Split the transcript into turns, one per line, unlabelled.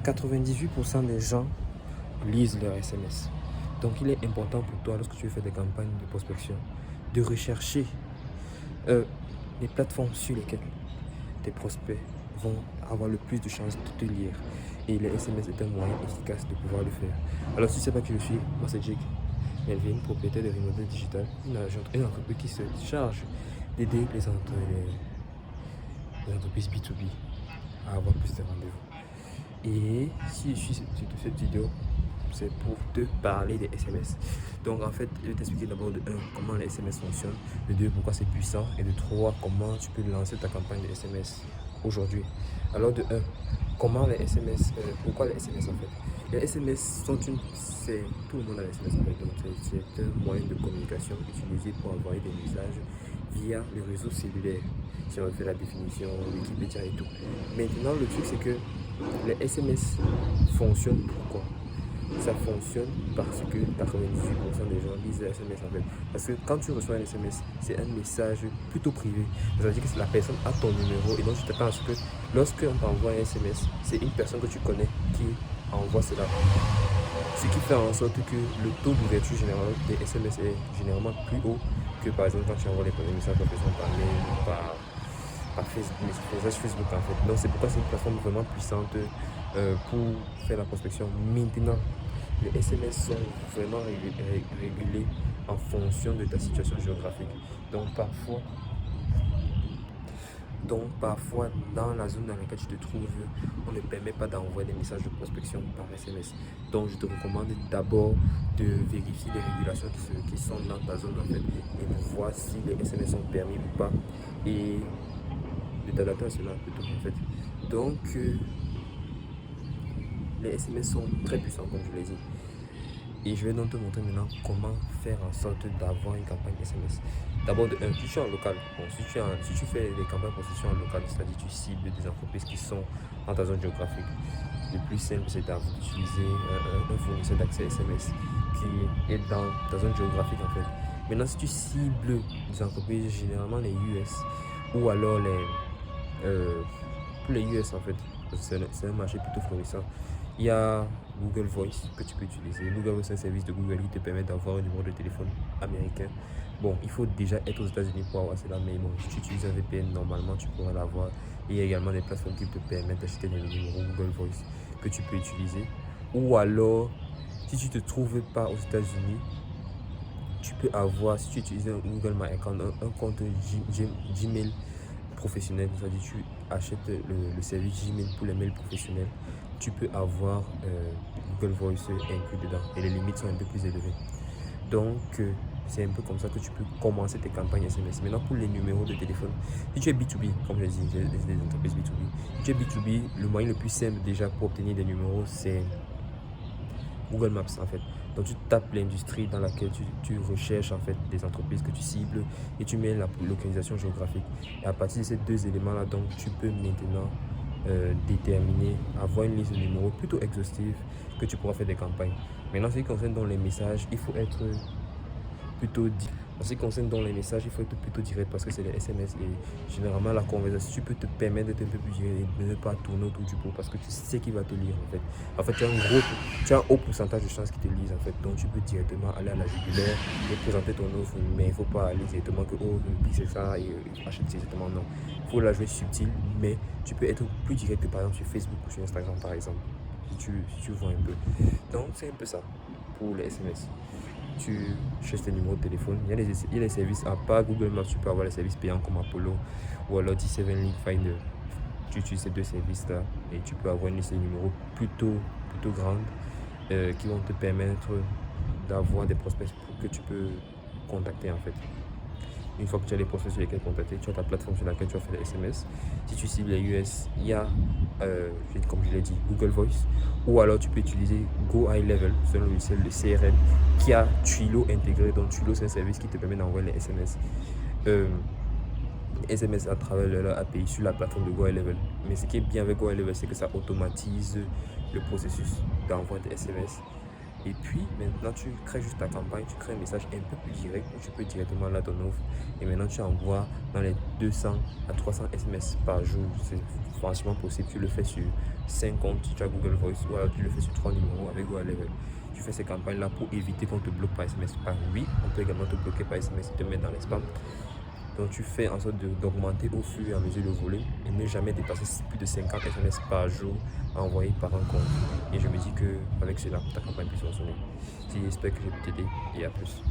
98% des gens lisent leurs SMS. Donc il est important pour toi, lorsque tu fais des campagnes de prospection, de rechercher les plateformes sur lesquelles tes prospects vont avoir le plus de chances de te lire. Et les SMS est un moyen efficace de pouvoir le faire. Alors si tu ne sais pas qui je suis, moi c'est Jake Melvin, propriétaire de Remodel Digital, une entreprise qui se charge d'aider les entreprises B2B à avoir plus de rendez-vous. Et si je suis sur cette vidéo, c'est pour te parler des SMS. Donc en fait, je vais t'expliquer d'abord de 1, comment les SMS fonctionnent, de 2, pourquoi c'est puissant, et de 3, comment tu peux lancer ta campagne de SMS aujourd'hui. Alors de 1, comment les SMS, pourquoi les SMS en fait? Les SMS sont c'est tout le monde a les SMS en fait, donc c'est un moyen de communication utilisé pour envoyer des messages via le réseau cellulaire. Si on fait la définition, Wikipédia et tout. Maintenant, le truc c'est que les SMS fonctionnent pourquoi? Ça fonctionne parce que 98% des gens lisent les SMS en fait. Parce que quand tu reçois un SMS, c'est un message plutôt privé. Ça veut dire que la personne a ton numéro et donc tu t'attends à ce que lorsqu'on t'envoie un SMS, c'est une personne que tu connais qui envoie cela. Ce qui fait en sorte que le taux d'ouverture général des SMS est généralement plus haut que par exemple quand tu envoies les premiers messages par mail ou par Facebook en fait. Donc c'est pourquoi c'est une plateforme vraiment puissante pour faire la prospection. Maintenant, les SMS sont vraiment régulés en fonction de ta situation géographique. Donc parfois, dans la zone dans laquelle tu te trouves, on ne permet pas d'envoyer des messages de prospection par SMS. Donc je te recommande d'abord de vérifier les régulations qui sont dans ta zone en fait, et de voir si les SMS sont permis ou pas, et de t'adapter à cela plutôt en fait. Donc les SMS sont très puissants comme je l'ai dit. Et je vais donc te montrer maintenant comment faire en sorte d'avoir une campagne SMS. D'abord, de 1, si tu es en local, bon, si tu fais des campagnes de prospection en local, c'est-à-dire tu cibles des entreprises qui sont dans ta zone géographique, le plus simple c'est d'utiliser un fournisseur d'accès SMS qui est dans ta zone géographique en fait. Maintenant, si tu cibles des entreprises, généralement les US, ou alors pour les US en fait, parce que c'est un marché plutôt florissant. Il y a Google Voice que tu peux utiliser. Google Voice, c'est un service de Google qui te permet d'avoir un numéro de téléphone américain. Bon, il faut déjà être aux États-Unis pour avoir cela, mais bon, si tu utilises un VPN, normalement tu pourras l'avoir. Et il y a également des plateformes qui te permettent d'acheter des numéros Google Voice que tu peux utiliser. Ou alors, si tu ne te trouves pas aux États-Unis, tu peux avoir, si tu utilises un Google My Account, un compte Gmail professionnel, c'est-à-dire tu achètes le service Gmail pour les mails professionnels, tu peux avoir Google Voice inclus dedans et les limites sont un peu plus élevées. Donc c'est un peu comme ça que tu peux commencer tes campagnes SMS. Maintenant pour les numéros de téléphone, si tu es B2B, comme je l'ai dit, des entreprises B2B, si tu es B2B, le moyen le plus simple déjà pour obtenir des numéros, c'est Google Maps en fait. Donc tu tapes l'industrie dans laquelle tu recherches en fait des entreprises que tu cibles et tu mets la localisation géographique. Et à partir de ces deux éléments là, donc tu peux maintenant déterminer, avoir une liste de numéros plutôt exhaustive que tu pourras faire des campagnes. Maintenant, ce qui concerne dans les messages, il faut être plutôt direct. En ce qui concerne dans les messages, il faut être plutôt direct parce que c'est les SMS et généralement la conversation, tu peux te permettre d'être un peu plus direct et de ne pas tourner autour du pot parce que tu sais qu'il va te lire en fait. En fait, tu as un haut pourcentage de chances qu'il te lise en fait. Donc tu peux directement aller à la jugulaire et présenter ton offre, mais il ne faut pas aller directement que oh, c'est ça et achète directement. Non. Il faut la jouer subtil, mais tu peux être plus direct que par exemple sur Facebook ou sur Instagram par exemple. Si tu vois un peu. Donc c'est un peu ça pour les SMS. Tu cherches tes numéros de téléphone. Il y a les services à part Google Maps, tu peux avoir les services payants comme Apollo ou alors D7 Link Finder. Tu utilises ces deux services-là et tu peux avoir une liste de numéros plutôt grande qui vont te permettre d'avoir des prospects que tu peux contacter en fait. Une fois que tu as les prospects sur lesquels contacter, tu as ta plateforme sur laquelle tu vas faire les SMS. Si tu cibles les US, il y a, comme je l'ai dit, Google Voice. Ou alors tu peux utiliser Go High Level, c'est un logiciel de CRM qui a Twilio intégré. Donc Twilio, c'est un service qui te permet d'envoyer les SMS. SMS à travers leur API sur la plateforme de Go High Level. Mais ce qui est bien avec Go High Level, c'est que ça automatise le processus d'envoi des SMS. Et puis maintenant tu crées juste ta campagne, tu crées un message un peu plus direct où tu peux directement là ton offre et maintenant tu envoies dans les 200 à 300 SMS par jour. C'est franchement possible. Tu le fais sur 5 comptes, tu as Google Voice, ou alors tu le fais sur 3 numéros avec Google Level. Tu fais ces campagnes-là pour éviter qu'on te bloque par SMS. Oui, on peut également te bloquer par SMS et te mettre dans les spams. Donc tu fais en sorte d'augmenter au fur et à mesure le volume et ne jamais dépasser plus de 50 SMS par jour envoyés par un compte. Et je me dis qu'avec cela, ta campagne peut fonctionner. J'espère que j'ai pu t'aider et à plus.